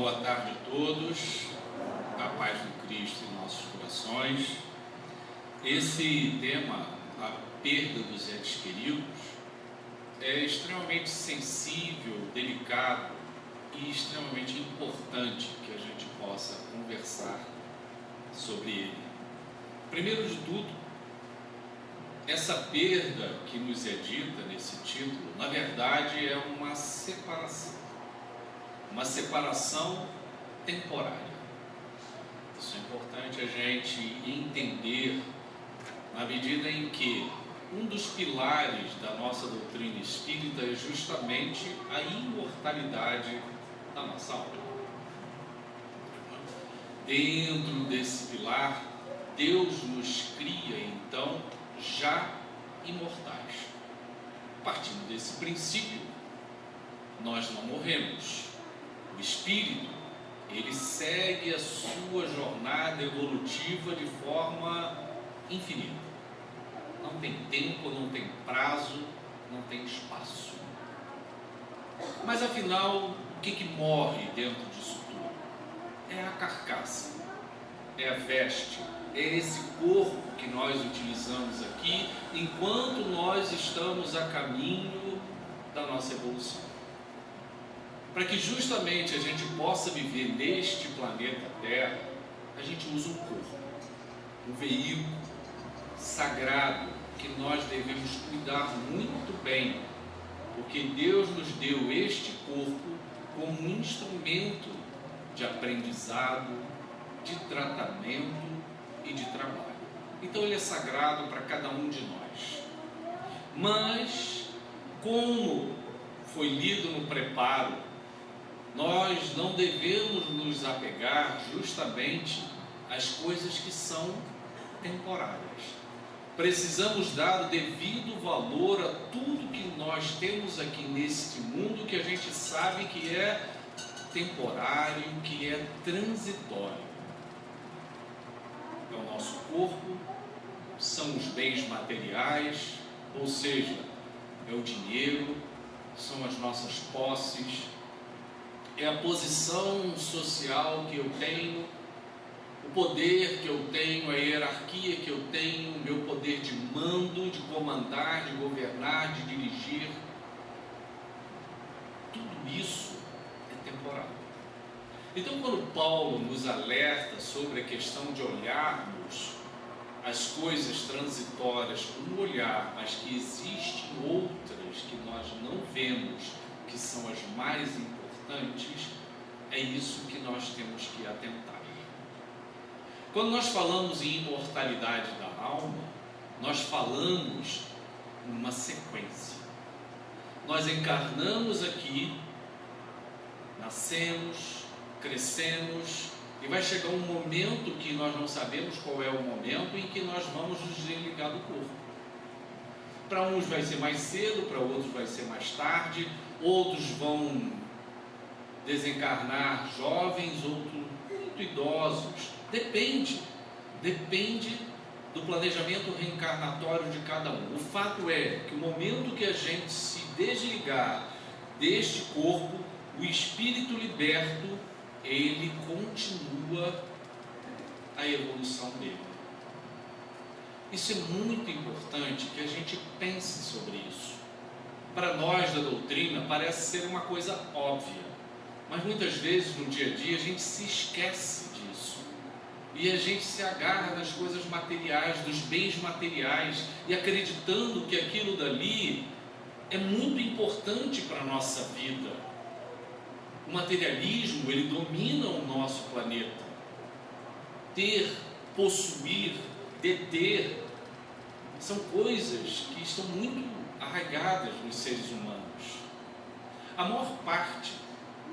boa tarde a todos, a paz do Cristo em nossos corações. Esse tema, a perda dos entes queridos, é extremamente sensível, delicado e extremamente importante que a gente possa conversar sobre ele. Primeiro de tudo, essa perda que nos é dita nesse título, na verdade é uma separação temporária. Isso é importante a gente entender, na medida em que um dos pilares da nossa doutrina espírita é justamente a imortalidade da nossa alma. Dentro desse pilar, Deus nos cria então já imortais. Partindo desse princípio, nós não morremos. O espírito, ele segue a sua jornada evolutiva de forma infinita. Não tem tempo, não tem prazo, não tem espaço. Mas afinal, o que morre dentro disso tudo? É a carcaça, é a veste, é esse corpo que nós utilizamos aqui enquanto nós estamos a caminho da nossa evolução. Para que justamente a gente possa viver neste planeta Terra, a gente usa um corpo, um veículo sagrado que nós devemos cuidar muito bem, porque Deus nos deu este corpo como um instrumento de aprendizado, de tratamento e de trabalho. Então ele é sagrado para cada um de nós. Mas, como foi lido no preparo, nós não devemos nos apegar justamente às coisas que são temporárias. Precisamos dar o devido valor a tudo que nós temos aqui neste mundo, que a gente sabe que é temporário, que é transitório. É o nosso corpo, são os bens materiais, ou seja, é o dinheiro, são as nossas posses, é a posição social que eu tenho, o poder que eu tenho, a hierarquia que eu tenho, o meu poder de mando, de comandar, de governar, de dirigir. Tudo isso é temporal. Então, quando Paulo nos alerta sobre a questão de olharmos as coisas transitórias com um olhar, mas que existem outras que nós não vemos, que são as mais importantes, é isso que nós temos que atentar. Quando nós falamos em imortalidade da alma, nós falamos numa sequência. Nós encarnamos aqui, nascemos, crescemos, e vai chegar um momento que nós não sabemos qual é o momento em que nós vamos nos desligar do corpo. Para uns vai ser mais cedo, para outros vai ser mais tarde, outros vão desencarnar jovens, outros muito idosos. Depende do planejamento reencarnatório de cada um. O fato é que o momento que a gente se desligar deste corpo, o espírito liberto, ele continua a evolução dele. Isso é muito importante que a gente pense sobre isso. Para nós da doutrina parece ser uma coisa óbvia, mas muitas vezes no dia a dia a gente se esquece disso. E a gente se agarra nas coisas materiais, dos bens materiais, e acreditando que aquilo dali é muito importante para a nossa vida. O materialismo, ele domina o nosso planeta. Ter, possuir, deter, são coisas que estão muito arraigadas nos seres humanos. A maior parte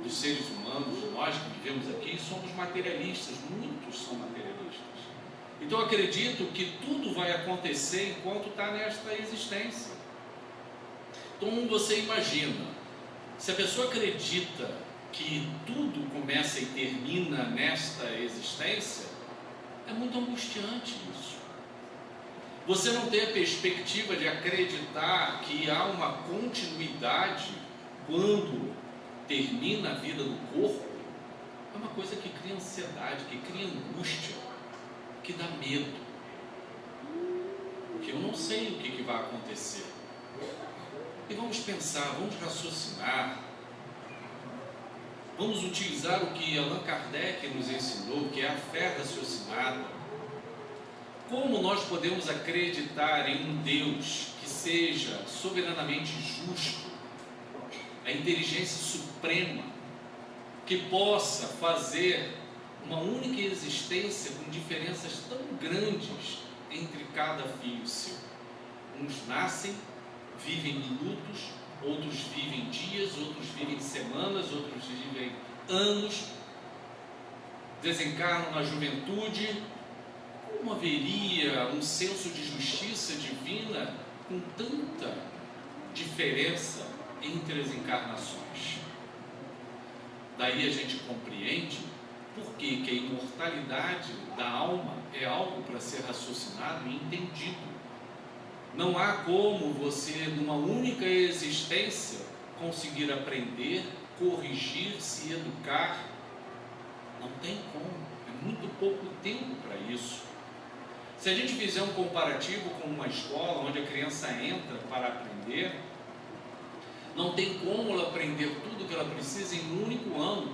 dos seres humanos, nós que vivemos aqui, somos materialistas, muitos são materialistas. Então acredito que tudo vai acontecer enquanto está nesta existência. Então você imagina, se a pessoa acredita que tudo começa e termina nesta existência, é muito angustiante isso. Você não tem a perspectiva de acreditar que há uma continuidade quando termina a vida do corpo. é uma coisa que cria ansiedade, que cria angústia, que dá medo. Porque eu não sei o que vai acontecer. E vamos pensar, vamos raciocinar, vamos utilizar o que Allan Kardec nos ensinou, que é a fé raciocinada. Como nós podemos acreditar em um Deus que seja soberanamente justo, a inteligência suprema, que possa fazer uma única existência com diferenças tão grandes entre cada filho seu? Uns nascem, vivem minutos, outros vivem dias, outros vivem semanas, outros vivem anos, desencarnam na juventude. Como haveria um senso de justiça divina com tanta diferença entre as encarnações? Daí a gente compreende por que a imortalidade da alma é algo para ser raciocinado e entendido. Não há como você, numa única existência, conseguir aprender, corrigir, se educar. Não tem como. É muito pouco tempo para isso. Se a gente fizer um comparativo com uma escola onde a criança entra para aprender, não tem como ela aprender tudo o que ela precisa em um único ano.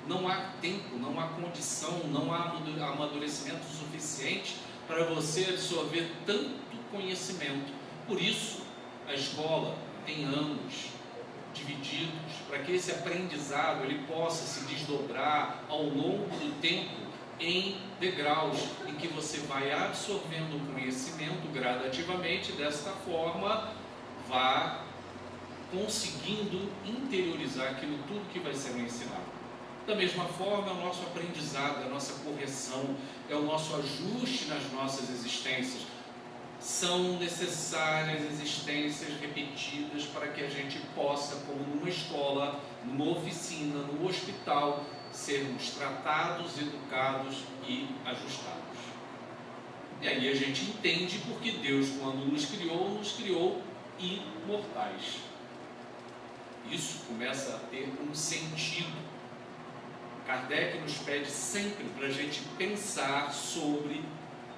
Não há tempo, não há condição, não há amadurecimento suficiente para você absorver tanto conhecimento. Por isso, a escola tem anos divididos para que esse aprendizado ele possa se desdobrar ao longo do tempo em degraus, em que você vai absorvendo o conhecimento gradativamente, desta forma vá conseguindo interiorizar aquilo tudo que vai sendo ensinado. Da mesma forma, é o nosso aprendizado, é a nossa correção, é o nosso ajuste nas nossas existências. São necessárias existências repetidas para que a gente possa, como numa escola, numa oficina, no hospital, sermos tratados, educados e ajustados. E aí a gente entende porque Deus, quando nos criou imortais. Isso começa a ter um sentido. Kardec nos pede sempre para a gente pensar sobre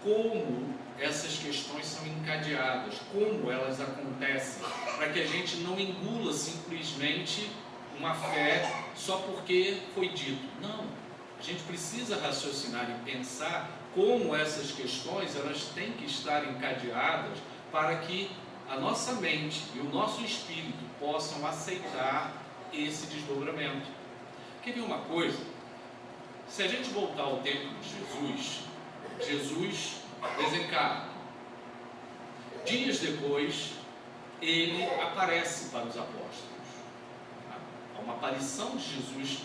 como essas questões são encadeadas, como elas acontecem, para que a gente não engula simplesmente uma fé só porque foi dito. Não, a gente precisa raciocinar e pensar como essas questões elas têm que estar encadeadas para que a nossa mente e o nosso espírito possam aceitar esse desdobramento. Quer ver uma coisa? Se a gente voltar ao tempo de Jesus desencarna. Dias depois, ele aparece para os apóstolos. Há uma aparição de Jesus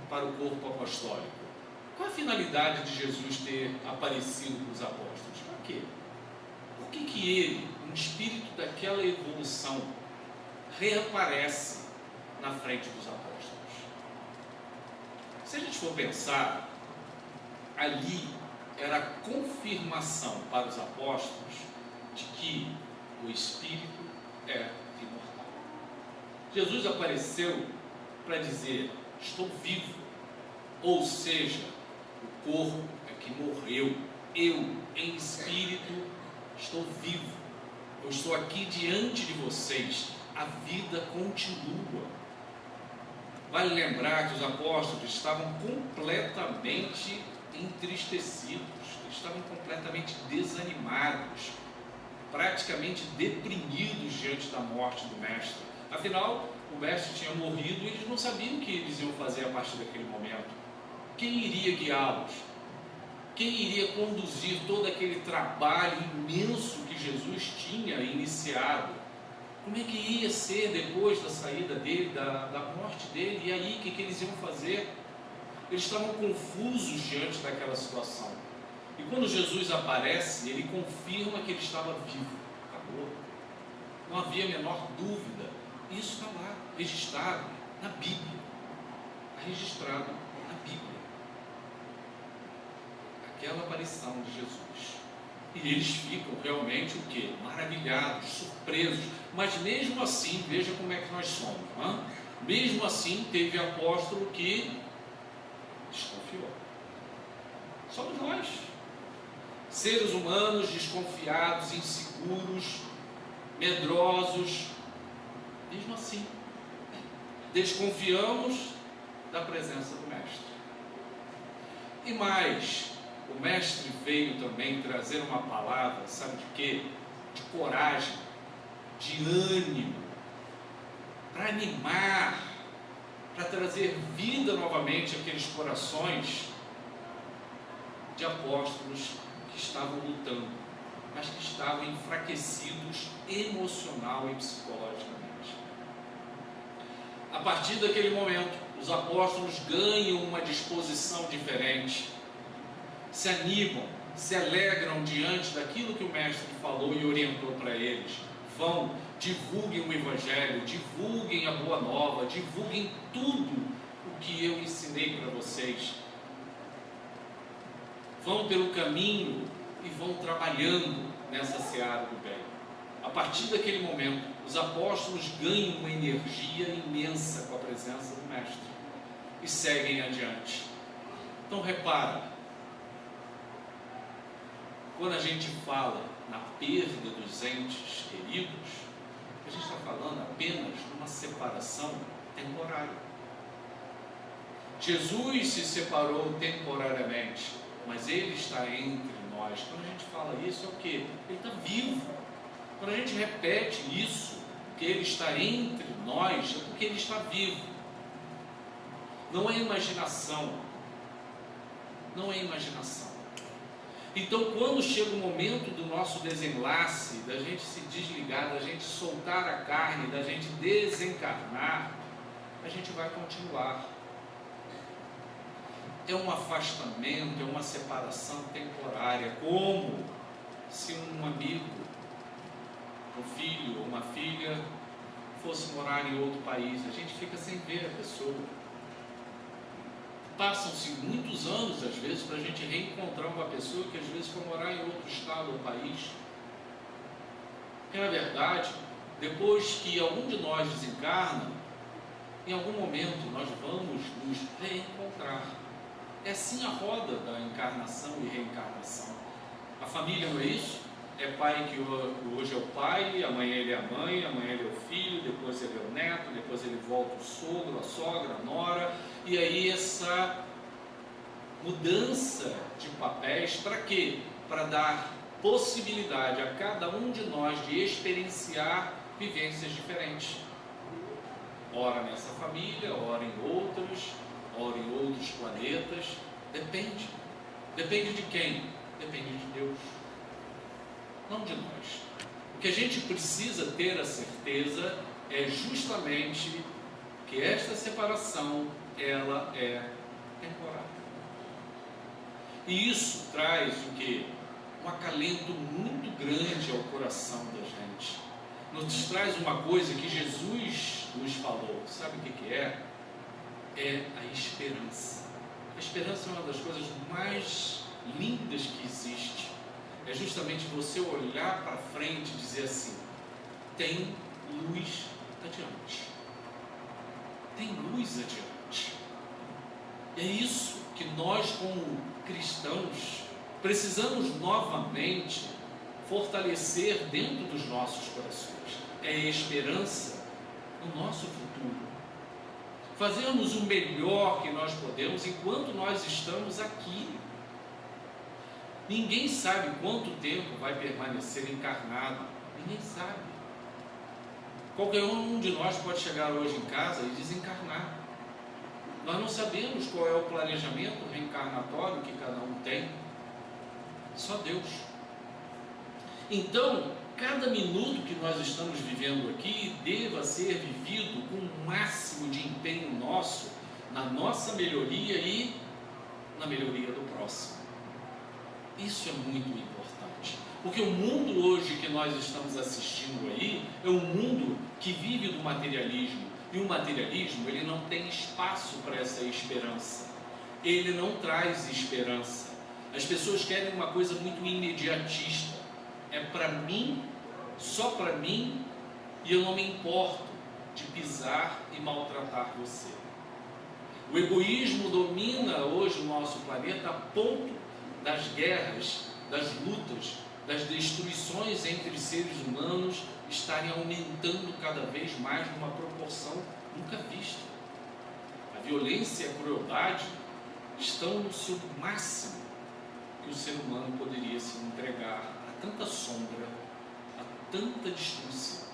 para o corpo apostólico. Qual a finalidade de Jesus ter aparecido para os apóstolos? Para quê? Por que ele, um espírito daquela evolução, reaparece na frente dos apóstolos? Se a gente for pensar, ali era a confirmação para os apóstolos de que o Espírito é imortal. Jesus apareceu para dizer: estou vivo, ou seja, o corpo é que morreu, eu, em espírito, estou vivo, eu estou aqui diante de vocês, a vida continua. Vale lembrar que os apóstolos estavam completamente entristecidos, estavam completamente desanimados, praticamente deprimidos diante da morte do Mestre. Afinal, o Mestre tinha morrido e eles não sabiam o que eles iam fazer a partir daquele momento. Quem iria guiá-los? Quem iria conduzir todo aquele trabalho imenso que Jesus tinha iniciado? Como é que ia ser depois da saída dele, da morte dele? E aí, o que eles iam fazer? Eles estavam confusos diante daquela situação. E quando Jesus aparece, ele confirma que ele estava vivo. Acabou. Não havia a menor dúvida. Isso está lá, registrado na Bíblia. Está registrado na Bíblia. Aquela aparição de Jesus. E eles ficam realmente o quê? Maravilhados, surpresos. Mas mesmo assim, veja como é que nós somos. Mesmo assim, teve apóstolo que esconde desconfiou. Somos nós. Seres humanos desconfiados, inseguros, medrosos. Mesmo assim, desconfiamos da presença do Mestre. E mais, o Mestre veio também trazer uma palavra, sabe de quê? De coragem, de ânimo, para animar, para trazer vida novamente àqueles corações de apóstolos que estavam lutando, mas que estavam enfraquecidos emocional e psicologicamente. A partir daquele momento, os apóstolos ganham uma disposição diferente, se animam, se alegram diante daquilo que o Mestre falou e orientou para eles. Vão, divulguem o Evangelho, divulguem a Boa Nova, divulguem tudo o que eu ensinei para vocês. Vão pelo caminho e vão trabalhando nessa seara do bem. A partir daquele momento, os apóstolos ganham uma energia imensa com a presença do Mestre e seguem adiante. Então repara, quando a gente fala na perda dos entes queridos, a gente está falando apenas de uma separação temporária. Jesus se separou temporariamente, mas Ele está entre nós. Quando a gente fala isso, é o quê? Ele está vivo. Quando a gente repete isso, que Ele está entre nós, é porque Ele está vivo. Não é imaginação. Não é imaginação. Então, quando chega o momento do nosso desenlace, da gente se desligar, da gente soltar a carne, da gente desencarnar, a gente vai continuar. É um afastamento, é uma separação temporária, como se um amigo, um filho ou uma filha fosse morar em outro país. A gente fica sem ver a pessoa. Passam-se muitos anos, às vezes, para a gente reencontrar uma pessoa que às vezes foi morar em outro estado ou país. Porque, na verdade, depois que algum de nós desencarna, em algum momento nós vamos nos reencontrar. É assim a roda da encarnação e reencarnação. A família não é isso? É pai que hoje é o pai, amanhã ele é a mãe, amanhã ele é o filho, depois ele é o neto, depois ele volta o sogro, a sogra, a nora. E aí essa mudança de papéis, para quê? Para dar possibilidade a cada um de nós de experienciar vivências diferentes. Ora nessa família, ora em outros, ora em outros planetas. Depende. Depende de quem? Depende de Deus. Não de nós. O que a gente precisa ter a certeza é justamente que esta separação, ela é temporária. E isso traz o quê? Um acalento muito grande ao coração da gente. Nos traz uma coisa que Jesus nos falou. Sabe o que é? É a esperança. A esperança é uma das coisas mais lindas que existe. É justamente você olhar para frente e dizer assim: tem luz adiante. Tem luz adiante. É isso que nós, como cristãos, precisamos novamente fortalecer dentro dos nossos corações. É a esperança no nosso futuro. Fazermos o melhor que nós podemos enquanto nós estamos aqui. Ninguém sabe quanto tempo vai permanecer encarnado. Ninguém sabe. Qualquer um de nós pode chegar hoje em casa e desencarnar. Nós não sabemos qual é o planejamento reencarnatório que cada um tem. Só Deus. Então, cada minuto que nós estamos vivendo aqui deva ser vivido com o máximo de empenho nosso na nossa melhoria e na melhoria do próximo. Isso é muito importante, porque o mundo hoje que nós estamos assistindo aí é um mundo que vive do materialismo, e o materialismo ele não tem espaço para essa esperança, ele não traz esperança. As pessoas querem uma coisa muito imediatista, é para mim, só para mim, e eu não me importo de pisar e maltratar você. O egoísmo domina hoje o nosso planeta a ponto das guerras, das lutas, das destruições entre seres humanos estarem aumentando cada vez mais numa proporção nunca vista. A violência e a crueldade estão no seu máximo que o ser humano poderia se entregar a tanta sombra, a tanta destruição.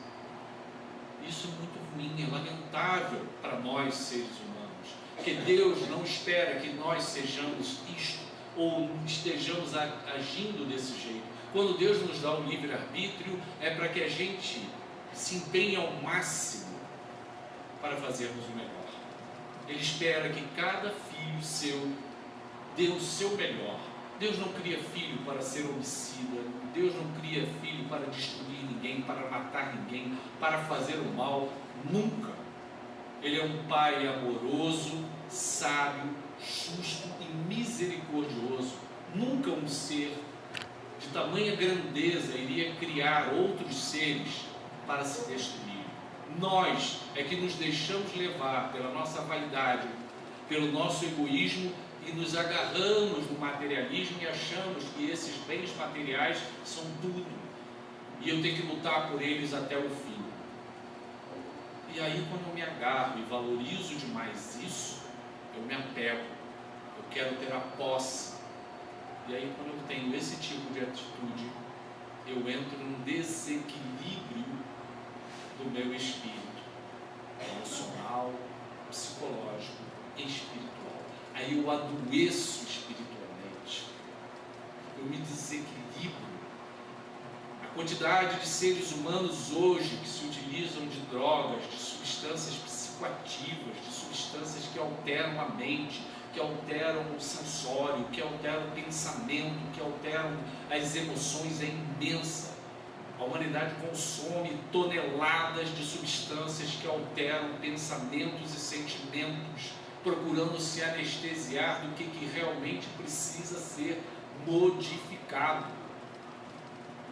Isso é muito ruim, é lamentável para nós seres humanos, porque Deus não espera que nós sejamos isto ou estejamos agindo desse jeito. Quando Deus nos dá o livre-arbítrio, é para que a gente se empenhe ao máximo para fazermos o melhor. Ele espera que cada filho seu dê o seu melhor. Deus não cria filho para ser homicida, Deus não cria filho para destruir ninguém, para matar ninguém, para fazer o mal, nunca. Ele é um pai amoroso, sábio, justo e misericordioso. Nunca um ser de tamanha grandeza iria criar outros seres para se destruir. Nós é que nos deixamos levar pela nossa vaidade, pelo nosso egoísmo, e nos agarramos no materialismo e achamos que esses bens materiais são tudo e eu tenho que lutar por eles até o fim. E aí, quando eu me agarro e valorizo demais isso, eu me apego, eu quero ter a posse. E aí, quando eu tenho esse tipo de atitude, eu entro num desequilíbrio do meu espírito emocional, psicológico e espiritual. Aí eu adoeço espiritualmente, eu me desequilibro. A quantidade de seres humanos hoje que se utilizam de drogas, de substâncias psicoativas, de substâncias que alteram a mente, que alteram o sensório, que alteram o pensamento, que alteram as emoções, é imensa. A humanidade consome toneladas de substâncias que alteram pensamentos e sentimentos, procurando se anestesiar do que realmente precisa ser modificado.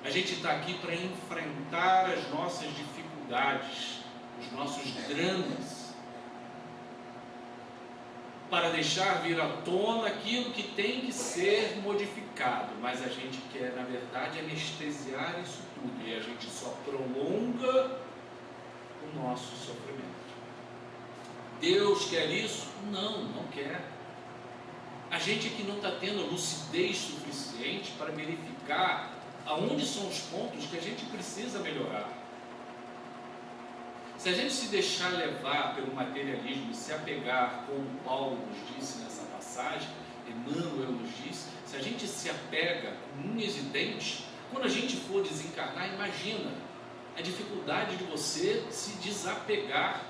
A gente está aqui para enfrentar as nossas dificuldades, os nossos dramas, para deixar vir à tona aquilo que tem que ser modificado, mas a gente quer, na verdade, anestesiar isso tudo, e a gente só prolonga o nosso sofrimento. Deus quer isso? Não, não quer. A gente aqui não está tendo a lucidez suficiente para verificar aonde são os pontos que a gente precisa melhorar. Se a gente se deixar levar pelo materialismo e se apegar, como Paulo nos disse nessa passagem, Emmanuel nos disse, se a gente se apega com unhas e dentes, quando a gente for desencarnar, imagina a dificuldade de você se desapegar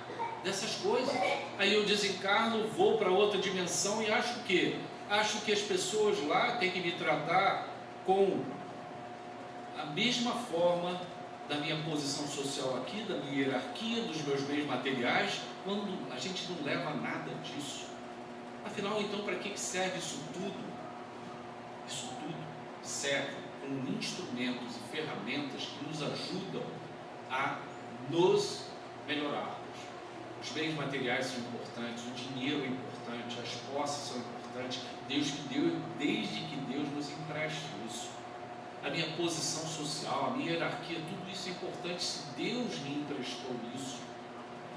dessas coisas. Aí eu desencarno, vou para outra dimensão e acho que as pessoas lá têm que me tratar com a mesma forma da minha posição social aqui, da minha hierarquia, dos meus bens materiais, quando a gente não leva nada disso. Afinal, então, para que serve isso tudo? Isso tudo serve como instrumentos e ferramentas que nos ajudam a nos melhorarmos. Os bens materiais são importantes, o dinheiro é importante, as posses são importantes, desde que Deus nos empreste isso. A minha posição social, a minha hierarquia, tudo isso é importante se Deus me emprestou isso.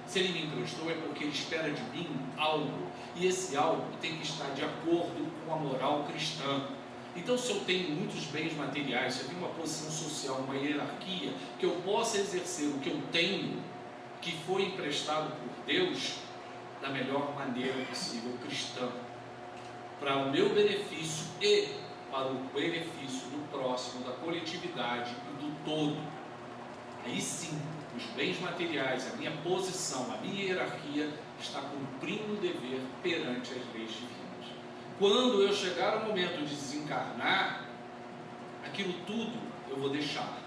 Se Ele me emprestou é porque Ele espera de mim algo, e esse algo tem que estar de acordo com a moral cristã. Então, se eu tenho muitos bens materiais, se eu tenho uma posição social, uma hierarquia, que eu possa exercer o que eu tenho, que foi emprestado por Deus, da melhor maneira possível, cristã, para o meu benefício e para o benefício do próximo, da coletividade e do todo. Aí sim, os bens materiais, a minha posição, a minha hierarquia está cumprindo o dever perante as leis divinas. Quando eu chegar ao momento de desencarnar, aquilo tudo eu vou deixar,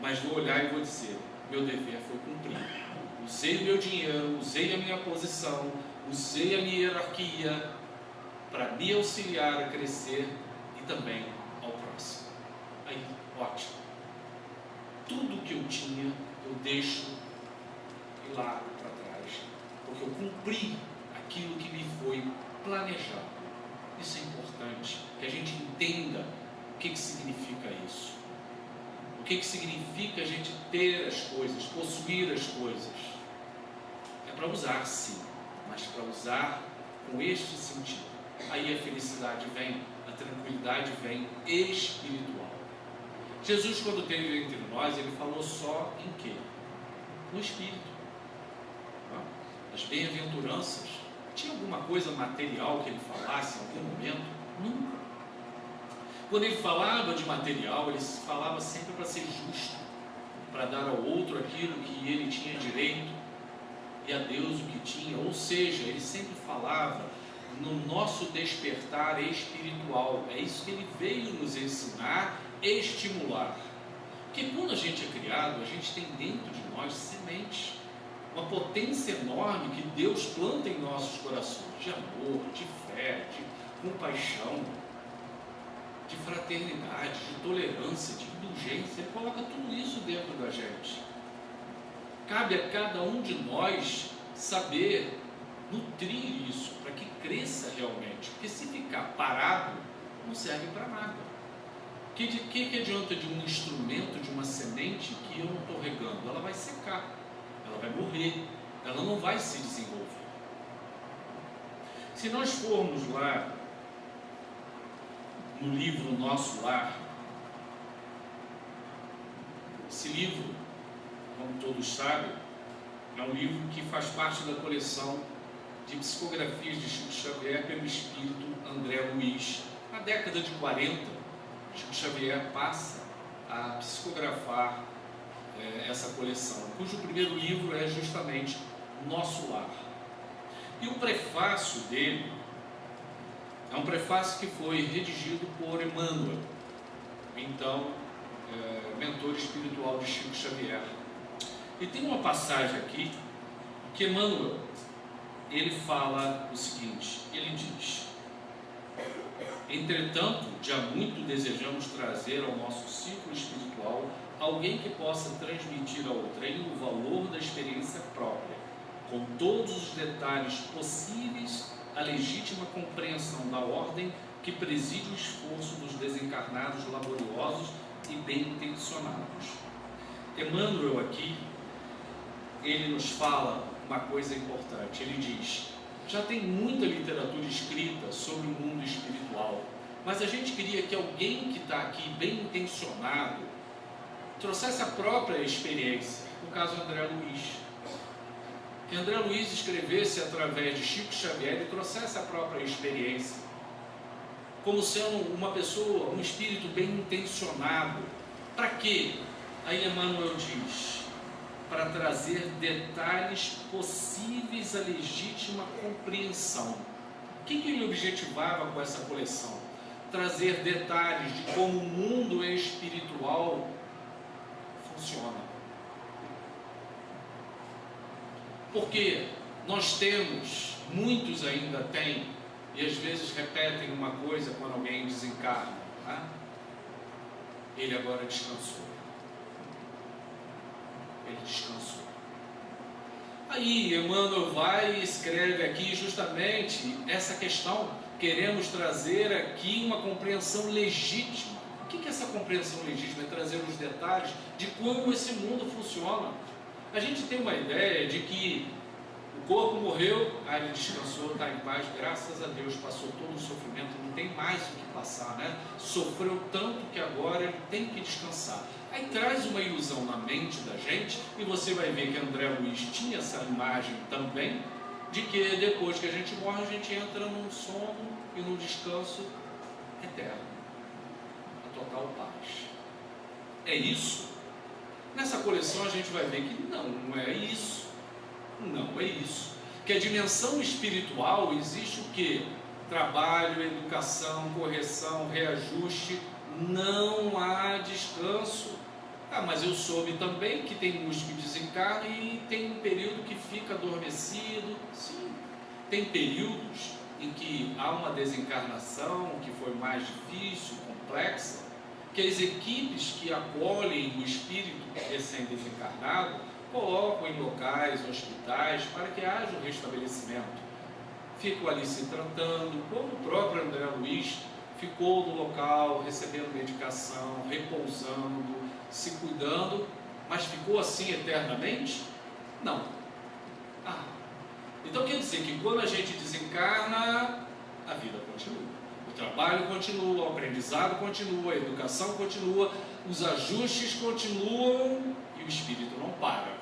mas vou olhar e vou dizer, meu dever foi cumprido. Usei o meu dinheiro, usei a minha posição, usei a minha hierarquia para me auxiliar a crescer e também ao próximo. Aí, ótimo. Tudo que eu tinha, eu deixo e largo para trás, porque eu cumpri aquilo que lhe foi planejado. Isso é importante, que a gente entenda o que significa isso. O que significa a gente ter as coisas, possuir as coisas. É para usar, sim, mas para usar com este sentido. Aí a felicidade vem, a tranquilidade vem espiritual. Jesus, quando esteve entre nós, ele falou só em quê? No Espírito. As bem-aventuranças. Tinha alguma coisa material que ele falasse em algum momento? Nunca. Quando ele falava de material, ele falava sempre para ser justo, para dar ao outro aquilo que ele tinha direito e a Deus o que tinha. Ou seja, ele sempre falava no nosso despertar espiritual. É isso que ele veio nos ensinar, estimular. Porque quando a gente é criado, a gente tem dentro de nós sementes, uma potência enorme que Deus planta em nossos corações, de amor, de fé, de compaixão, de fraternidade, de tolerância, de indulgência. Ele coloca tudo isso dentro da gente. Cabe a cada um de nós saber nutrir isso, para que cresça realmente. Porque se ficar parado, não serve para nada. Que adianta de um instrumento, de uma semente que eu não estou regando? Ela vai secar, ela vai morrer, ela não vai se desenvolver. Se nós formos lá no livro Nosso Lar, esse livro, como todos sabem, é um livro que faz parte da coleção de psicografias de Chico Xavier pelo espírito André Luiz. Na década de 40, Chico Xavier passa a psicografar essa coleção, cujo primeiro livro é justamente Nosso Lar. E o prefácio dele é um prefácio que foi redigido por Emmanuel, então mentor espiritual de Chico Xavier. E tem uma passagem aqui que Emmanuel, ele fala o seguinte, ele diz: entretanto, já muito desejamos trazer ao nosso ciclo espiritual alguém que possa transmitir ao outrem o valor da experiência própria, com todos os detalhes possíveis, a legítima compreensão da ordem que preside o esforço dos desencarnados laboriosos e bem-intencionados. Emmanuel aqui, ele nos fala uma coisa importante. Ele diz: já tem muita literatura escrita sobre o mundo espiritual, mas a gente queria que alguém que está aqui bem intencionado trouxesse a própria experiência. No caso, André Luiz. Que André Luiz escrevesse através de Chico Xavier e trouxesse a própria experiência, como sendo uma pessoa, um espírito bem intencionado. Para quê? Aí Emmanuel diz: para trazer detalhes possíveis à legítima compreensão. O que ele objetivava com essa coleção? Trazer detalhes de como o mundo espiritual funciona. Porque nós temos, muitos ainda têm, e às vezes repetem uma coisa quando alguém desencarna, tá? Ele agora descansou. Ele descansou. Aí Emmanuel vai e escreve aqui justamente essa questão. Queremos trazer aqui uma compreensão legítima. O que é essa compreensão legítima? É trazer os detalhes de como esse mundo funciona. A gente tem uma ideia de que o corpo morreu, aí ele descansou, está em paz, graças a Deus, passou todo o sofrimento, não tem mais o que passar, né? Sofreu tanto que agora ele tem que descansar. Aí traz uma ilusão na mente da gente, e você vai ver que André Luiz tinha essa imagem também, de que depois que a gente morre, a gente entra num sono e num descanso eterno, a total paz. É isso? Nessa coleção a gente vai ver que não é isso. Não é isso. Que a dimensão espiritual existe o quê? Trabalho, educação, correção, reajuste. Não há descanso. Ah, mas eu soube também que tem músico que desencarna e tem um período que fica adormecido. Sim, tem períodos em que há uma desencarnação que foi mais difícil, complexa, que as equipes que acolhem o espírito recém-desencarnado colocam em locais, hospitais, para que haja um restabelecimento. ficam ali se tratando, como o próprio André Luiz ficou no local, recebendo medicação, repousando, se cuidando, mas ficou assim eternamente? Não. Então quer dizer que quando a gente desencarna, a vida continua. O trabalho continua, o aprendizado continua, a educação continua, os ajustes continuam e o espírito não para.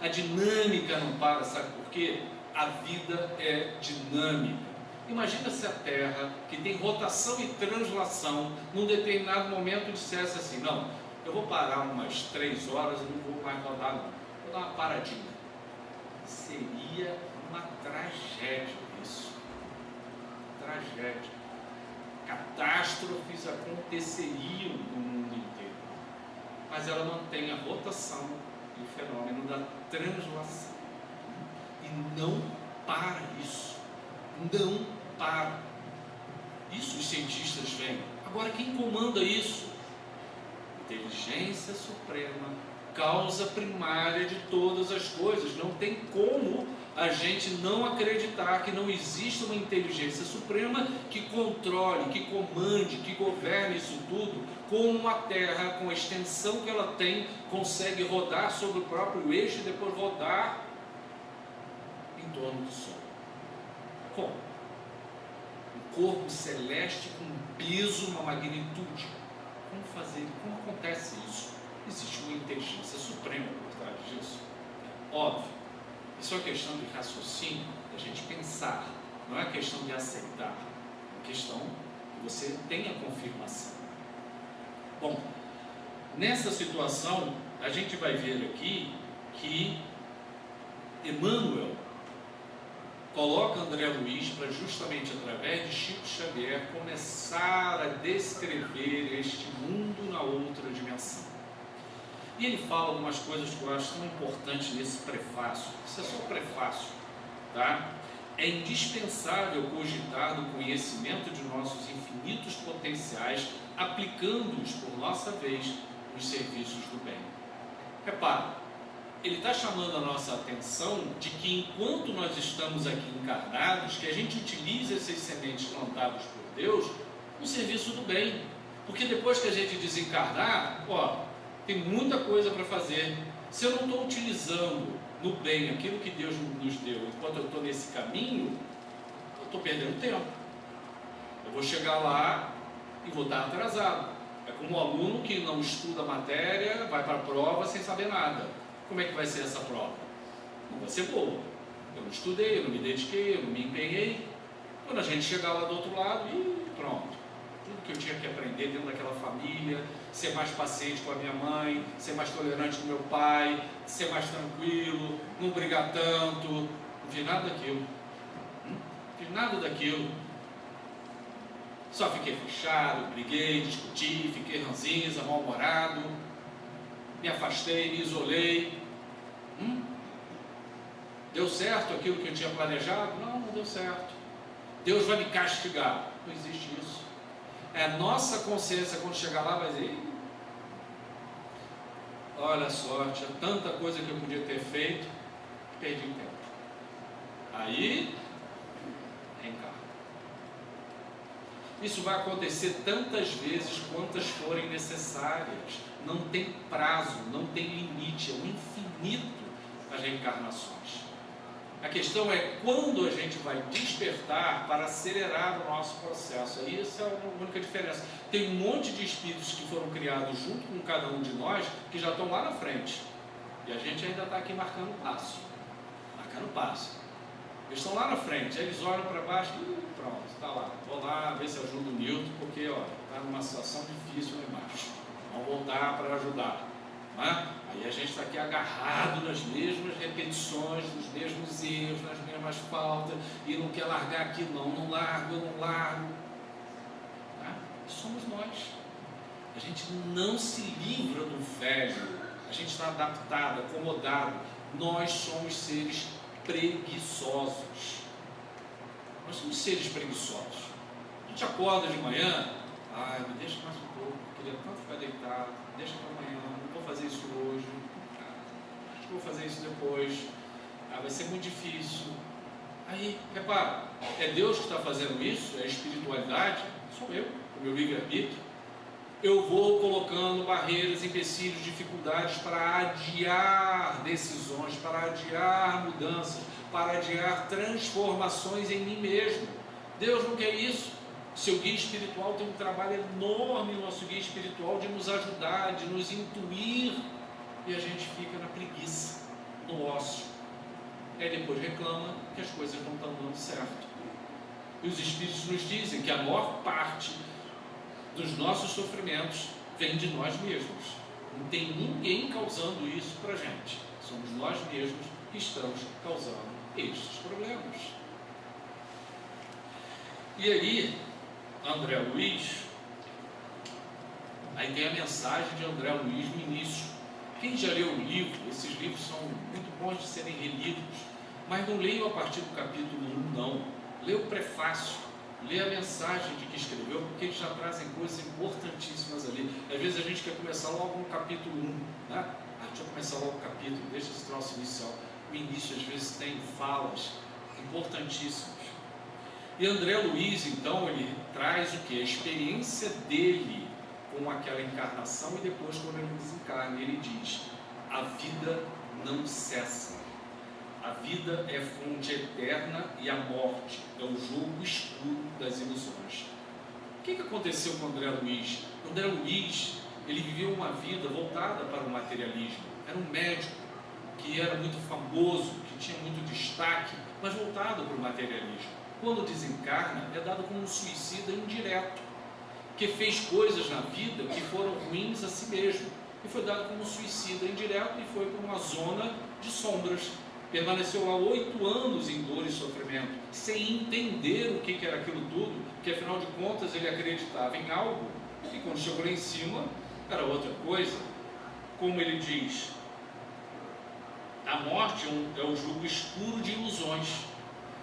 A dinâmica não para, sabe por quê? A vida é dinâmica. Imagina se a Terra, que tem rotação e translação, num determinado momento dissesse assim, não, eu vou parar umas 3 horas e não vou mais rodar não. Vou dar uma paradinha. Seria uma tragédia isso. Tragédia. Catástrofes aconteceriam no mundo inteiro. Mas ela mantém a rotação e o fenômeno da translação. E não para isso. Não para. Isso os cientistas veem. Agora, quem comanda isso? Inteligência suprema, causa primária de todas as coisas. Não tem como a gente não acreditar que não existe uma inteligência suprema que controle, que comande, que governe isso tudo, como a Terra, com a extensão que ela tem, consegue rodar sobre o próprio eixo e depois rodar em torno do Sol. Como? Um corpo celeste com um peso, uma magnitude. Como fazer? Como acontece isso? Existe uma inteligência suprema por trás disso. Óbvio. Isso é uma questão de raciocínio, da gente pensar. Não é questão de aceitar. É questão que você tenha confirmação. Bom, nessa situação, a gente vai ver aqui que Emmanuel coloca André Luiz para justamente através de Chico Xavier começar a descrever este mundo na outra dimensão. E ele fala algumas coisas que eu acho tão importantes nesse prefácio. Isso é só o prefácio, tá? É indispensável cogitar do conhecimento de nossos infinitos potenciais, aplicando-os por nossa vez nos serviços do bem. Repara, ele está chamando a nossa atenção de que enquanto nós estamos aqui encarnados, que a gente utilize essas sementes plantadas por Deus no serviço do bem. Porque depois que a gente desencarnar, tem muita coisa para fazer. Se eu não estou utilizando no bem aquilo que Deus nos deu, enquanto eu estou nesse caminho, eu estou perdendo tempo. Eu vou chegar lá e vou estar atrasado. É como um aluno que não estuda a matéria, vai para a prova sem saber nada. Como é que vai ser essa prova? Não vai ser boa. Eu não estudei, eu não me dediquei, eu não me empenhei. Quando a gente chegar lá do outro lado, pronto. Tudo que eu tinha que aprender dentro daquela família, ser mais paciente com a minha mãe, ser mais tolerante com meu pai, ser mais tranquilo, não brigar tanto, não fiz nada daquilo. Não fiz nada daquilo. Só fiquei fechado, briguei, discuti, fiquei ranzinza, mal-humorado, me afastei, me isolei. Deu certo aquilo que eu tinha planejado? Não, não deu certo. Deus vai me castigar. Não existe isso. É a nossa consciência, quando chegar lá, vai dizer: olha só, tinha tanta coisa que eu podia ter feito, perdi tempo. Aí, reencarna. Isso vai acontecer tantas vezes quantas forem necessárias. Não tem prazo, não tem limite, é um infinito as reencarnações. A questão é quando a gente vai despertar para acelerar o nosso processo. Aí essa é a única diferença. Tem um monte de espíritos que foram criados junto com cada um de nós que já estão lá na frente. E a gente ainda está aqui marcando passo. Marcando passo. Eles estão lá na frente, aí eles olham para baixo e pronto, está lá. Vou lá ver se ajuda o Newton, porque está numa situação difícil lá embaixo. Vamos voltar para ajudar. Aí a gente está aqui agarrado nas mesmas repetições, nos mesmos erros, nas mesmas faltas, e não quer largar aqui, não largo, eu não largo. Somos nós. A gente não se livra do velho, a gente está adaptado, acomodado. Nós somos seres preguiçosos. Nós somos seres preguiçosos. A gente acorda de manhã, me deixa mais um pouco, queria tanto ficar deitado, deixa para amanhã, não vou fazer isso hoje, acho que vou fazer isso depois, vai ser muito difícil. Aí, repara, é Deus que está fazendo isso? É a espiritualidade? Sou eu, o meu livre-arbítrio. Eu vou colocando barreiras, empecilhos, dificuldades para adiar decisões, para adiar mudanças, para adiar transformações em mim mesmo. Deus não quer isso. Seu guia espiritual tem um trabalho enorme, nosso guia espiritual, de nos ajudar, de nos intuir, e a gente fica na preguiça, no ócio. Aí depois reclama que as coisas não estão dando certo. E os Espíritos nos dizem que a maior parte dos nossos sofrimentos vem de nós mesmos. Não tem ninguém causando isso para a gente. Somos nós mesmos que estamos causando estes problemas. E aí, André Luiz, aí tem a mensagem de André Luiz no início. Quem já leu o livro, esses livros são muito bons de serem relidos, mas não leiam a partir do capítulo 1, não. Lê o prefácio, lê a mensagem de que escreveu, porque eles já trazem coisas importantíssimas ali. Às vezes a gente quer começar logo no capítulo 1, né? Deixa eu começar logo o capítulo, deixa esse troço inicial. O início às vezes tem falas importantíssimas. E André Luiz, então, ele traz o que? A experiência dele com aquela encarnação, e depois, quando ele desencarna, ele diz: a vida não cessa. A vida é fonte eterna e a morte é o jogo escuro das ilusões. O que aconteceu com André Luiz? André Luiz, ele viveu uma vida voltada para o materialismo. Era um médico que era muito famoso, que tinha muito destaque, mas voltado para o materialismo. Quando desencarna, é dado como um suicida indireto, que fez coisas na vida que foram ruins a si mesmo, e foi dado como um suicida indireto e foi para uma zona de sombras. Permaneceu lá 8 anos em dor e sofrimento, sem entender o que era aquilo tudo, porque afinal de contas ele acreditava em algo, e quando chegou lá em cima, era outra coisa. Como ele diz, a morte é o jogo escuro de ilusões.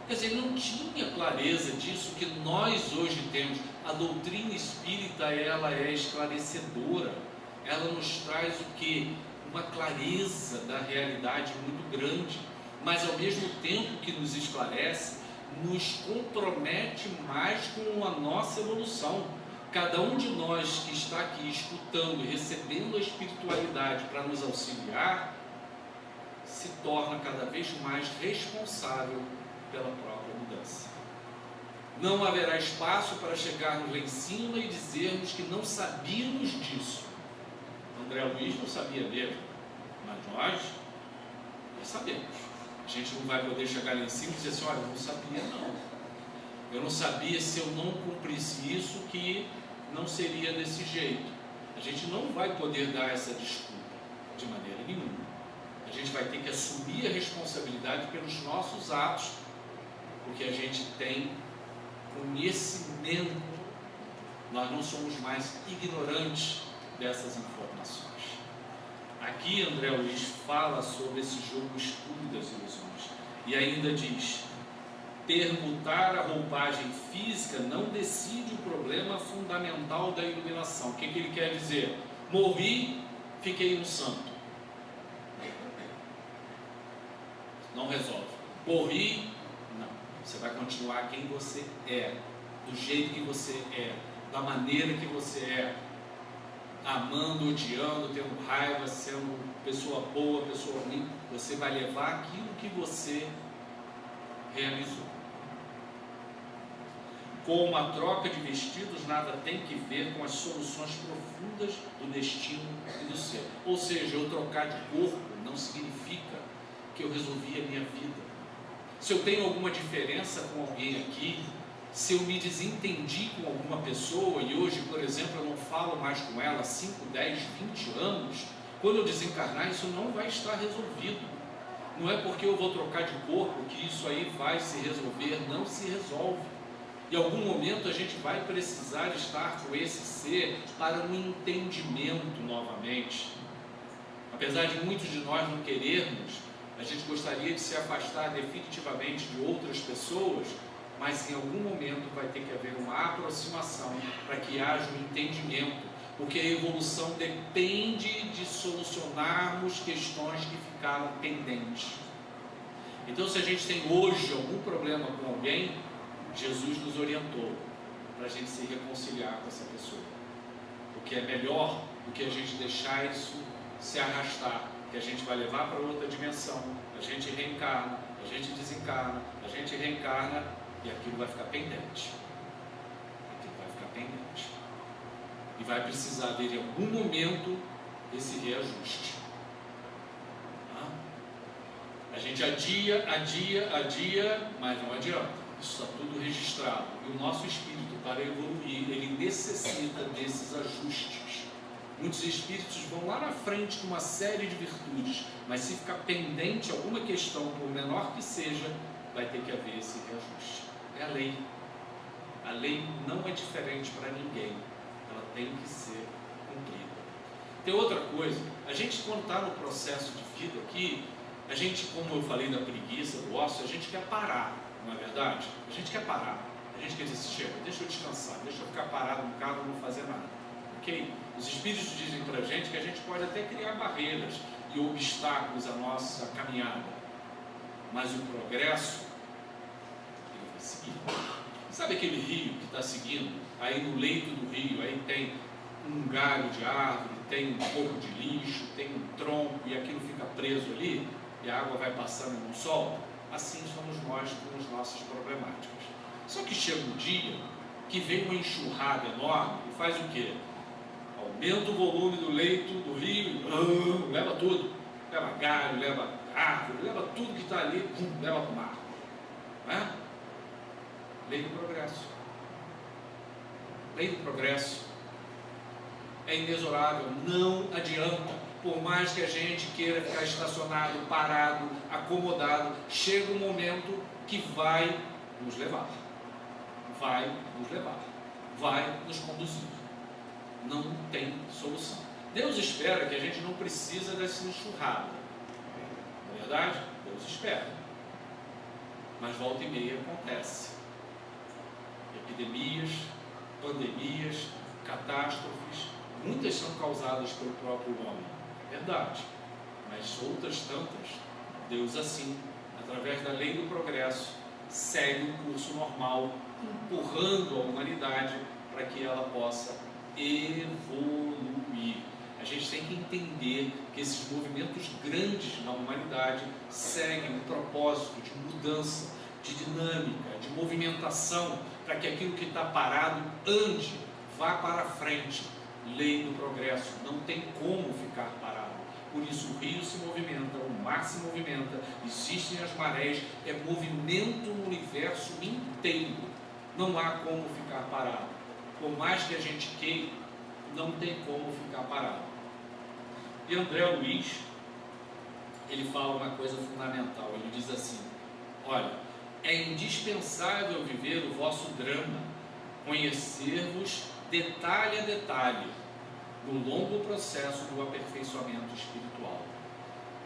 Quer dizer, ele não tinha clareza disso que nós hoje temos. A doutrina espírita, ela é esclarecedora, ela nos traz o quê? Uma clareza da realidade muito grande, mas ao mesmo tempo que nos esclarece, nos compromete mais com a nossa evolução. Cada um de nós que está aqui escutando e recebendo a espiritualidade para nos auxiliar, se torna cada vez mais responsável pela própria mudança. Não haverá espaço para chegarmos lá em cima e dizermos que não sabíamos disso. André Luiz não sabia mesmo, mas nós sabemos. A gente não vai poder chegar lá em cima e dizer assim: olha, eu não sabia não. Eu não sabia, se eu não cumprisse isso, que não seria desse jeito. A gente não vai poder dar essa desculpa de maneira nenhuma. A gente vai ter que assumir a responsabilidade pelos nossos atos, porque a gente tem conhecimento. Nós não somos mais ignorantes dessas informações. Aqui André Luiz fala sobre esse jogo escuro das ilusões e ainda diz: permutar a roupagem física não decide o problema fundamental da iluminação. O que ele quer dizer? Morri, fiquei um santo. Não resolve. Morri, não. Você vai continuar quem você é, do jeito que você é, da maneira que você é, amando, odiando, tendo raiva, sendo pessoa boa, pessoa ruim. Você vai levar aquilo que você realizou. Com uma troca de vestidos, nada tem que ver com as soluções profundas do destino e do ser. Ou seja, eu trocar de corpo não significa que eu resolvi a minha vida. Se eu tenho alguma diferença com alguém aqui, se eu me desentendi com alguma pessoa e hoje, por exemplo, eu não falo mais com ela há 5, 10, 20 anos, quando eu desencarnar, isso não vai estar resolvido. Não é porque eu vou trocar de corpo que isso aí vai se resolver, não se resolve. Em algum momento a gente vai precisar estar com esse ser para um entendimento novamente. Apesar de muitos de nós não querermos, a gente gostaria de se afastar definitivamente de outras pessoas, mas em algum momento vai ter que haver uma aproximação para que haja um entendimento, porque a evolução depende de solucionarmos questões que ficaram pendentes. Então, se a gente tem hoje algum problema com alguém, Jesus nos orientou para a gente se reconciliar com essa pessoa, porque é melhor do que a gente deixar isso se arrastar, que a gente vai levar para outra dimensão, a gente reencarna, a gente desencarna, a gente reencarna e aquilo vai ficar pendente. Aquilo vai ficar pendente. E vai precisar dele em algum momento esse reajuste. A gente adia, mas não adianta. Isso está tudo registrado. E o nosso espírito, para evoluir, ele necessita desses ajustes. Muitos espíritos vão lá na frente com uma série de virtudes, mas se ficar pendente alguma questão, por menor que seja, vai ter que haver esse reajuste. É a lei. A lei não é diferente para ninguém. Ela tem que ser cumprida. Tem outra coisa. A gente, quando está no processo de vida aqui, a gente, como eu falei da preguiça, do ócio, a gente quer parar, não é verdade? A gente quer parar. A gente quer dizer, chega, deixa eu descansar, deixa eu ficar parado no carro e não fazer nada. Ok? Os espíritos dizem para a gente que a gente pode até criar barreiras e obstáculos à nossa caminhada, mas o progresso, ele vai seguir. Sabe aquele rio que está seguindo? Aí no leito do rio, aí tem um galho de árvore, tem um pouco de lixo, tem um tronco e aquilo fica preso ali e a água vai passando e não solta. Assim somos nós com as nossas problemáticas. Só que chega um dia que vem uma enxurrada enorme e faz o quê? Aumenta o volume do leito do rio e leva tudo. Leva galho, leva árvore, leva tudo que está ali, leva para o mar. Não é? Lei do progresso. Lei do progresso. É inexorável, não adianta. Por mais que a gente queira ficar estacionado, parado, acomodado, chega um momento que vai nos levar. Vai nos levar. Vai nos conduzir. Não tem solução. Deus espera que a gente não precisa dessa enxurrada. Não é verdade? Deus espera. Mas volta e meia acontece. Epidemias, pandemias, catástrofes, muitas são causadas pelo próprio homem. Verdade. Mas outras tantas, Deus assim, através da lei do progresso, segue o curso normal, empurrando a humanidade para que ela possa evoluir. A gente tem que entender que esses movimentos grandes na humanidade seguem um propósito de mudança, de dinâmica, de movimentação, para que aquilo que está parado ande, vá para frente. Lei do progresso, não tem como ficar parado. Por isso o rio se movimenta, o mar se movimenta, existem as marés, é movimento no universo inteiro. Não há como ficar parado. Por mais que a gente queira, não tem como ficar parado. E André Luiz, ele fala uma coisa fundamental, ele diz assim: olha, é indispensável viver o vosso drama, conhecer-vos detalhe a detalhe, no longo processo do aperfeiçoamento espiritual.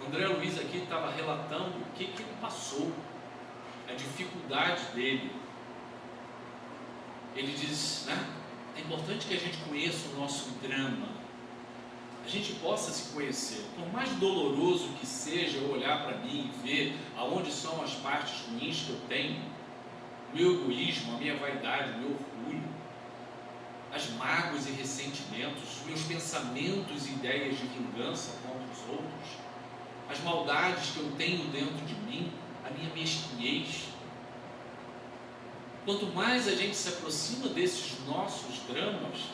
O André Luiz aqui estava relatando o que ele passou, a dificuldade dele. Ele diz, né? É importante que a gente conheça o nosso drama, a gente possa se conhecer. Por mais doloroso que seja eu olhar para mim e ver aonde são as partes ruins que eu tenho, o meu egoísmo, a minha vaidade, o meu orgulho, as mágoas e ressentimentos, os meus pensamentos e ideias de vingança contra os outros, as maldades que eu tenho dentro de mim, a minha mesquinhez. Quanto mais a gente se aproxima desses nossos dramas,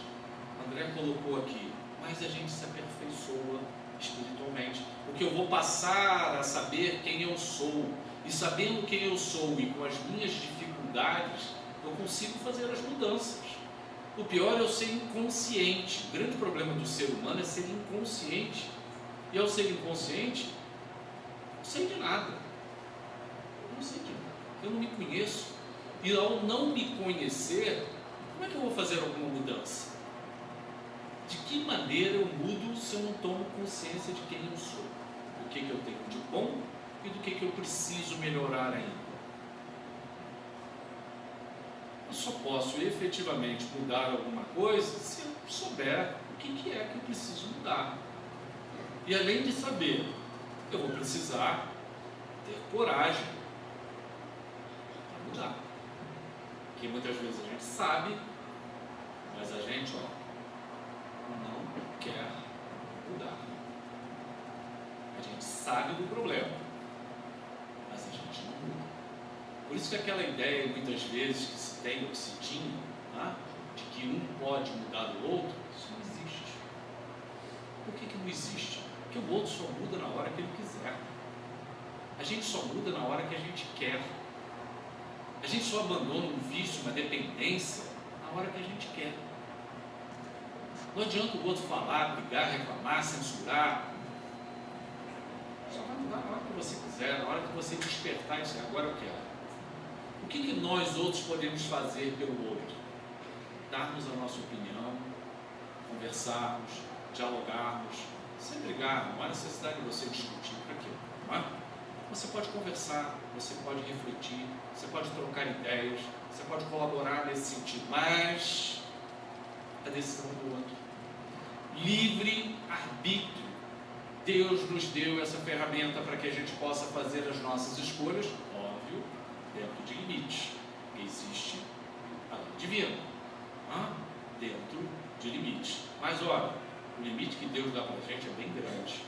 André colocou aqui, mais a gente se aperfeiçoa espiritualmente, porque eu vou passar a saber quem eu sou, e sabendo quem eu sou e com as minhas dificuldades, eu consigo fazer as mudanças. O pior é eu ser inconsciente. O grande problema do ser humano é ser inconsciente. E ao ser inconsciente, não sei de nada. Eu não sei de nada. Eu não me conheço. E ao não me conhecer, como é que eu vou fazer alguma mudança? De que maneira eu mudo se eu não tomo consciência de quem eu sou? Do que eu tenho de bom e do que eu preciso melhorar ainda? Eu só posso efetivamente mudar alguma coisa se eu souber o que é que eu preciso mudar. E além de saber, eu vou precisar ter coragem mudar. Porque muitas vezes a gente sabe, mas a gente, não quer mudar. A gente sabe do problema, mas a gente não muda. Por isso que aquela ideia, muitas vezes, que se tem ou que se tinha, tá? De que um pode mudar do outro, isso não existe. Por que não existe? Porque o outro só muda na hora que ele quiser. A gente só muda na hora que a gente quer. A gente só abandona um vício, uma dependência, na hora que a gente quer. Não adianta o outro falar, brigar, reclamar, censurar. Só vai mudar na hora que você quiser, na hora que você despertar e dizer, agora eu quero. O que nós outros podemos fazer pelo outro? Darmos a nossa opinião, conversarmos, dialogarmos, sem brigar, não há necessidade de você discutir para quê, não é? Você pode conversar, você pode refletir, você pode trocar ideias, você pode colaborar nesse sentido, mas a decisão do outro. Livre arbítrio. Deus nos deu essa ferramenta para que a gente possa fazer as nossas escolhas, óbvio, dentro de limites. Existe a lei divina, dentro de limites. Mas olha, o limite que Deus dá para a gente é bem grande,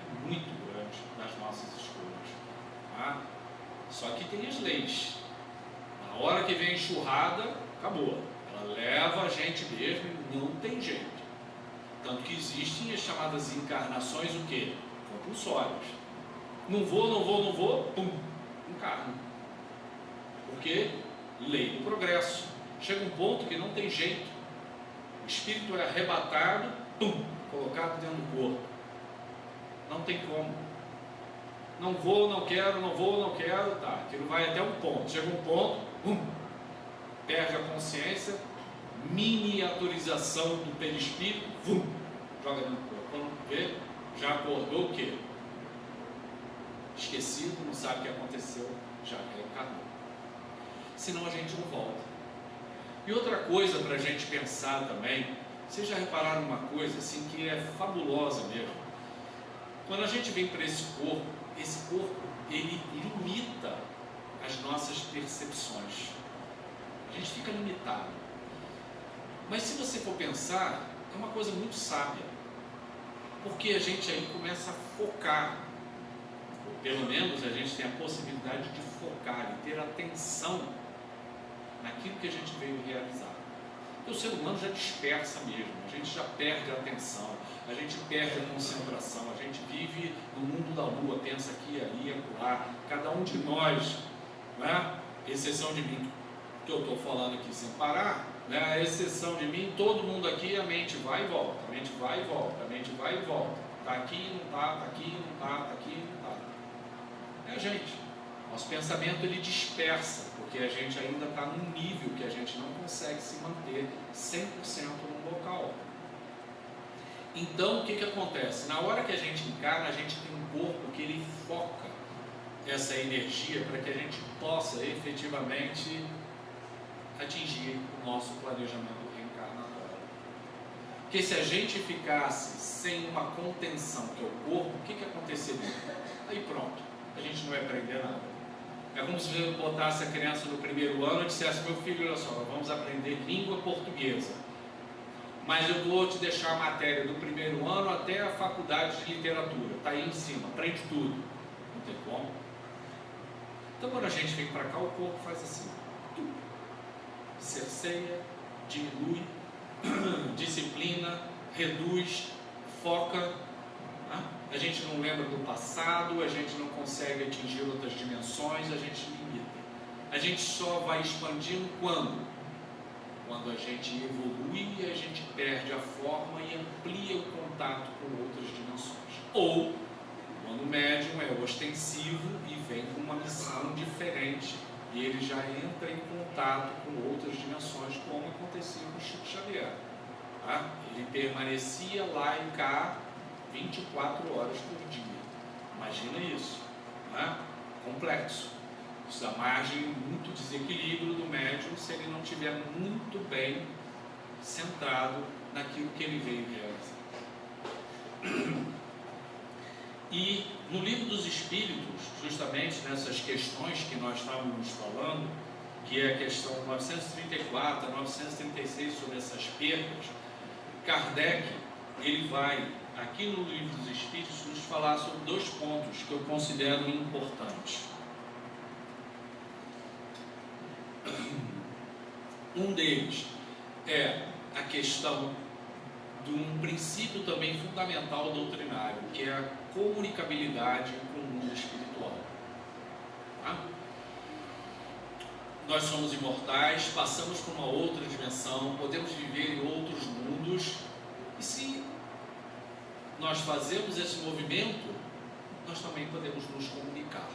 é muito grande nas nossas escolhas. Só que tem as leis. Na hora que vem a enxurrada, acabou. Ela leva a gente mesmo e não tem jeito. Tanto que existem as chamadas encarnações, o quê? Compulsórias. Não vou, pum, encarno. Porque lei do progresso. Chega um ponto que não tem jeito. O espírito é arrebatado, pum, colocado dentro do corpo. Não tem como. Não vou, não quero, tá. Aquilo vai até um ponto. Chega um ponto, perde a consciência, miniaturização do perispírito, joga dentro do corpo. Quando vê, já acordou o quê? Esquecido, não sabe o que aconteceu, já reencarnou. Senão a gente não volta. E outra coisa para a gente pensar também, vocês já repararam uma coisa assim que é fabulosa mesmo? Quando a gente vem para esse corpo, ele limita as nossas percepções. A gente fica limitado. Mas se você for pensar, é uma coisa muito sábia. Porque a gente aí começa a focar. Ou pelo menos a gente tem a possibilidade de focar e ter atenção naquilo que a gente veio realizar. Porque o ser humano já dispersa mesmo, a gente já perde a atenção, a gente perde a concentração, a gente vive no mundo da lua, pensa aqui, ali, acolá. Cada um de nós, né? Exceção de mim, que eu estou falando aqui sem parar, né? A exceção de mim, todo mundo aqui, a mente vai e volta, a mente vai e volta, a mente vai e volta. Está aqui, não está, está aqui, não está, está aqui, não está. É a gente. Nosso pensamento ele dispersa, porque a gente ainda está num nível que a gente não consegue se manter 100% num local. Então, o que acontece? Na hora que a gente encarna, a gente tem um corpo que ele foca essa energia para que a gente possa efetivamente atingir o nosso planejamento reencarnatório. Porque se a gente ficasse sem uma contenção, que é o corpo, o que aconteceria? Aí pronto, a gente não vai aprender nada. É como se você botasse a criança no primeiro ano e dissesse, meu filho, olha só, vamos aprender língua portuguesa. Mas eu vou te deixar a matéria do primeiro ano até a faculdade de literatura. Está aí em cima, aprende tudo. Não tem como. Então quando a gente vem para cá, o corpo faz assim. Cerceia, diminui, disciplina, reduz, foca. A gente não lembra do passado, a gente não consegue atingir outras dimensões, a gente limita. A gente só vai expandindo quando? Quando a gente evolui e a gente perde a forma e amplia o contato com outras dimensões. Ou quando o médium é ostensivo e vem com uma missão diferente e ele já entra em contato com outras dimensões, como acontecia com Chico Xavier. Ele permanecia lá e cá 24 horas por dia. Imagina isso. Complexo. Isso dá margem muito desequilíbrio do médium se ele não estiver muito bem centrado naquilo que ele veio realizar. E no Livro dos Espíritos, justamente nessas questões que nós estávamos falando, que é a questão 934 a 936, sobre essas perdas, Kardec, ele vai, aqui no Livro dos Espíritos, nos falar sobre dois pontos que eu considero importantes. Um deles é a questão de um princípio também fundamental doutrinário, que é a comunicabilidade com o mundo espiritual. Tá? Nós somos imortais, passamos por uma outra dimensão, podemos viver em outros mundos, e se nós fazemos esse movimento, nós também podemos nos comunicar.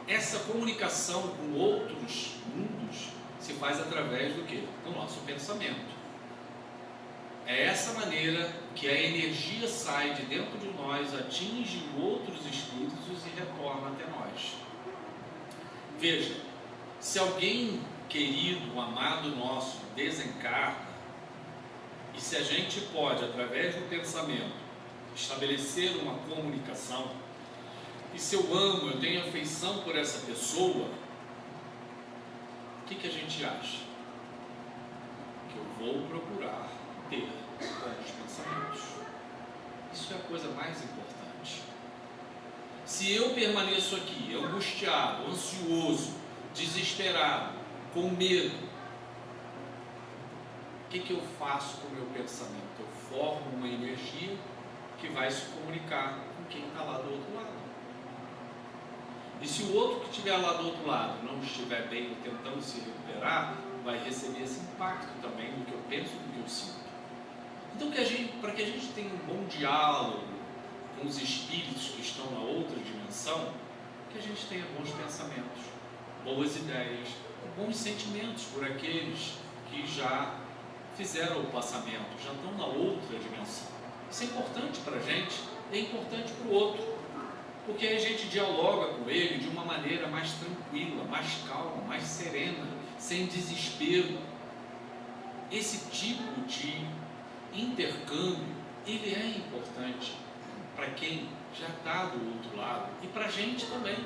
Essa comunicação com outros mundos se faz através do quê? Do nosso pensamento. É essa maneira que a energia sai de dentro de nós, atinge outros espíritos e retorna até nós. Veja, se alguém querido, um amado nosso, desencarna, e se a gente pode, através do pensamento, estabelecer uma comunicação, e se eu amo, eu tenho afeição por essa pessoa, o que a gente acha? Que eu vou procurar ter bons pensamentos. Isso é a coisa mais importante. Se eu permaneço aqui angustiado, ansioso, desesperado, com medo, o que eu faço com o meu pensamento? Eu formo uma energia que vai se comunicar com quem está lá do outro lado. E se o outro que estiver lá do outro lado não estiver bem, tentando se recuperar, vai receber esse impacto também do que eu penso, do que eu sinto. Então, para que a gente tenha um bom diálogo com os espíritos que estão na outra dimensão, que a gente tenha bons pensamentos, boas ideias, bons sentimentos por aqueles que já fizeram o passamento, já estão na outra dimensão. Isso é importante para a gente, é importante para o outro, porque aí a gente dialoga com ele de uma maneira mais tranquila, mais calma, mais serena, sem desespero. Esse tipo de intercâmbio, ele é importante para quem já está do outro lado e para a gente também,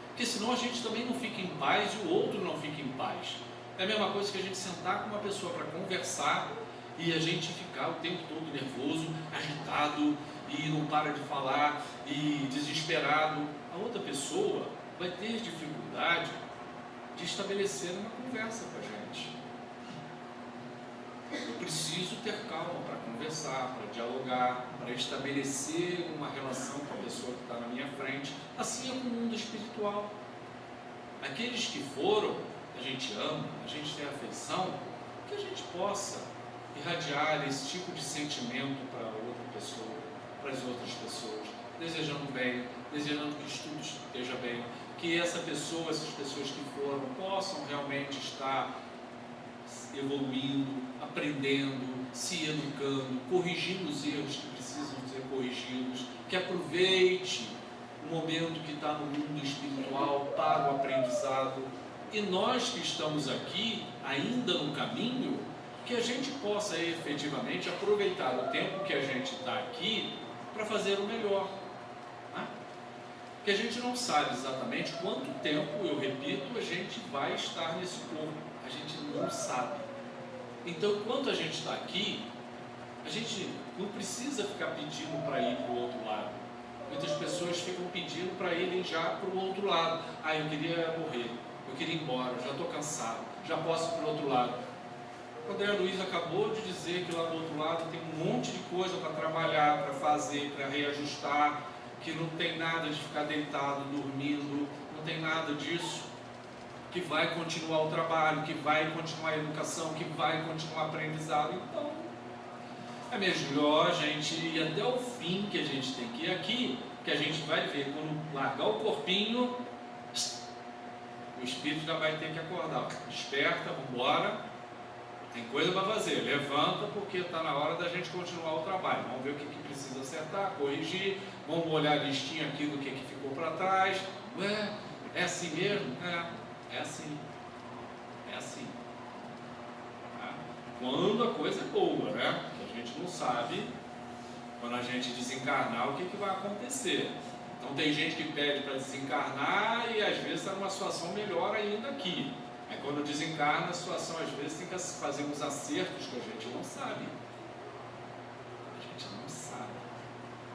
porque senão a gente também não fica em paz e o outro não fica em paz. É a mesma coisa que a gente sentar com uma pessoa para conversar e a gente ficar o tempo todo nervoso, agitado e não para de falar e desesperado. A outra pessoa vai ter dificuldade de estabelecer uma conversa com a gente. Eu preciso ter calma para conversar, para dialogar, para estabelecer uma relação com a pessoa que está na minha frente. Assim é com o mundo espiritual. Aqueles que foram, a gente ama, a gente tem afeição, que a gente possa irradiar esse tipo de sentimento para outra pessoa, para as outras pessoas, desejando bem, desejando que estudo esteja bem, que essa pessoa, essas pessoas que foram, possam realmente estar evoluindo, aprendendo, se educando, corrigindo os erros que precisam ser corrigidos, que aproveite o momento que está no mundo espiritual para o aprendizado. E nós que estamos aqui, ainda no caminho, que a gente possa efetivamente aproveitar o tempo que a gente está aqui para fazer o melhor. Né? Porque a gente não sabe exatamente quanto tempo, eu repito, a gente vai estar nesse corpo. A gente não sabe. Então, enquanto a gente está aqui, a gente não precisa ficar pedindo para ir para o outro lado. Muitas pessoas ficam pedindo para irem já para o outro lado. Ah, eu queria morrer, eu queria ir embora, já estou cansado, já posso ir para o outro lado. O André Luiz acabou de dizer que lá do outro lado tem um monte de coisa para trabalhar, para fazer, para reajustar, que não tem nada de ficar deitado, dormindo, não tem nada disso, que vai continuar o trabalho, que vai continuar a educação, que vai continuar o aprendizado. Então, é melhor a gente ir até o fim que a gente tem que ir aqui, que a gente vai ver, quando largar o corpinho, o espírito já vai ter que acordar. Desperta, vamos embora, tem coisa para fazer, levanta, porque está na hora da gente continuar o trabalho. Vamos ver o que precisa acertar, corrigir, vamos olhar a listinha aqui do que ficou para trás. Ué, é assim mesmo? É assim. É assim. Tá? Quando a coisa é boa, né? A gente não sabe, quando a gente desencarnar, o que vai acontecer. Então tem gente que pede para desencarnar e às vezes está numa situação melhor ainda aqui. Aí quando desencarna, a situação às vezes tem que fazer uns acertos que a gente não sabe. A gente não sabe.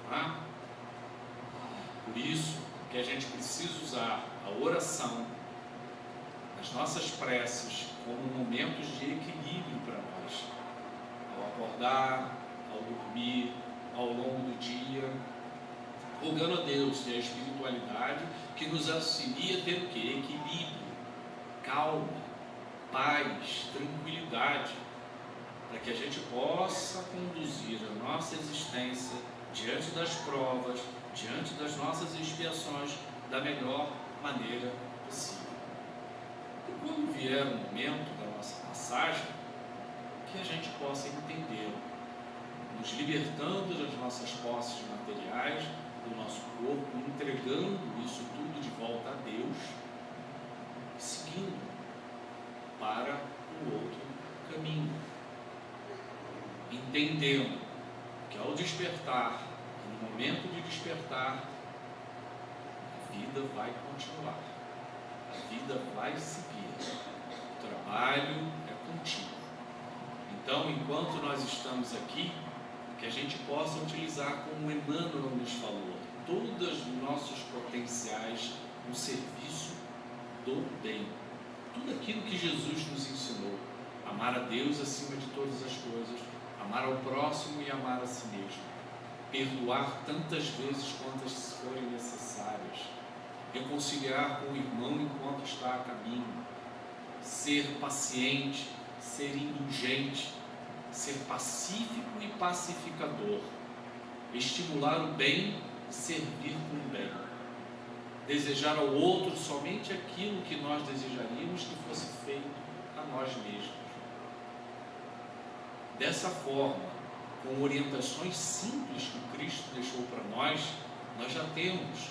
Tá? Por isso que a gente precisa usar a oração, as nossas preces, como momentos de equilíbrio para nós. Ao acordar, ao dormir, ao longo do dia, rogando a Deus e a espiritualidade que nos auxilia a ter o quê? Equilíbrio, calma, paz, tranquilidade, para que a gente possa conduzir a nossa existência diante das provas, diante das nossas expiações, da melhor maneira possível. E quando vier o momento da nossa passagem, que a gente possa entender, nos libertando das nossas posses materiais, do nosso corpo, entregando isso tudo de volta a Deus, seguindo para um outro caminho, entendendo que ao despertar, no momento de despertar, a vida vai continuar, a vida vai seguir, o trabalho é contínuo. Então, enquanto nós estamos aqui, que a gente possa utilizar, como Emmanuel nos falou, todos os nossos potenciais no serviço do bem. Tudo aquilo que Jesus nos ensinou. Amar a Deus acima de todas as coisas, amar ao próximo e amar a si mesmo. Perdoar tantas vezes quantas forem necessárias. Reconciliar com o irmão enquanto está a caminho. Ser paciente, ser indulgente, ser pacífico e pacificador, estimular o bem e servir com o bem, desejar ao outro somente aquilo que nós desejaríamos que fosse feito a nós mesmos. Dessa forma, com orientações simples que Cristo deixou para nós, nós já temos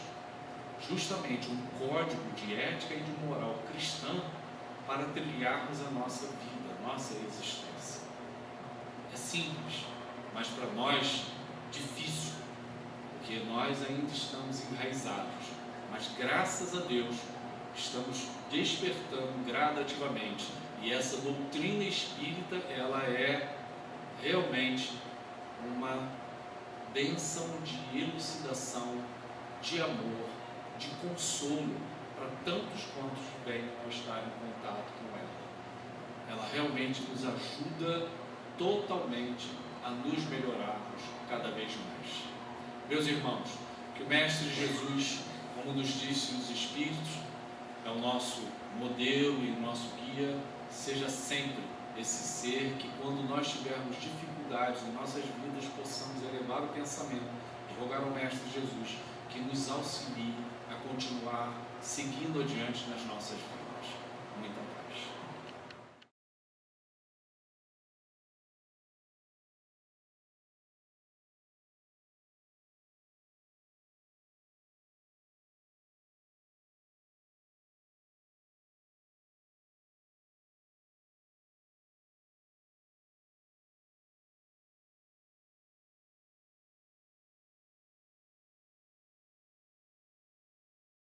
justamente um código de ética e de moral cristã para trilharmos a nossa vida, a nossa existência. É simples, mas para nós difícil, porque nós ainda estamos enraizados, mas graças a Deus estamos despertando gradativamente, e essa doutrina espírita, ela é realmente uma bênção de elucidação, de amor, de consolo para tantos quantos venham a estar em contato com ela. Ela realmente nos ajuda totalmente a nos melhorarmos cada vez mais. Meus irmãos, que o Mestre Jesus, como nos disse os Espíritos, é o nosso modelo e o nosso guia, seja sempre esse ser que, quando nós tivermos dificuldades em nossas vidas, possamos elevar o pensamento e rogar ao Mestre Jesus que nos auxilie a continuar seguindo adiante nas nossas vidas.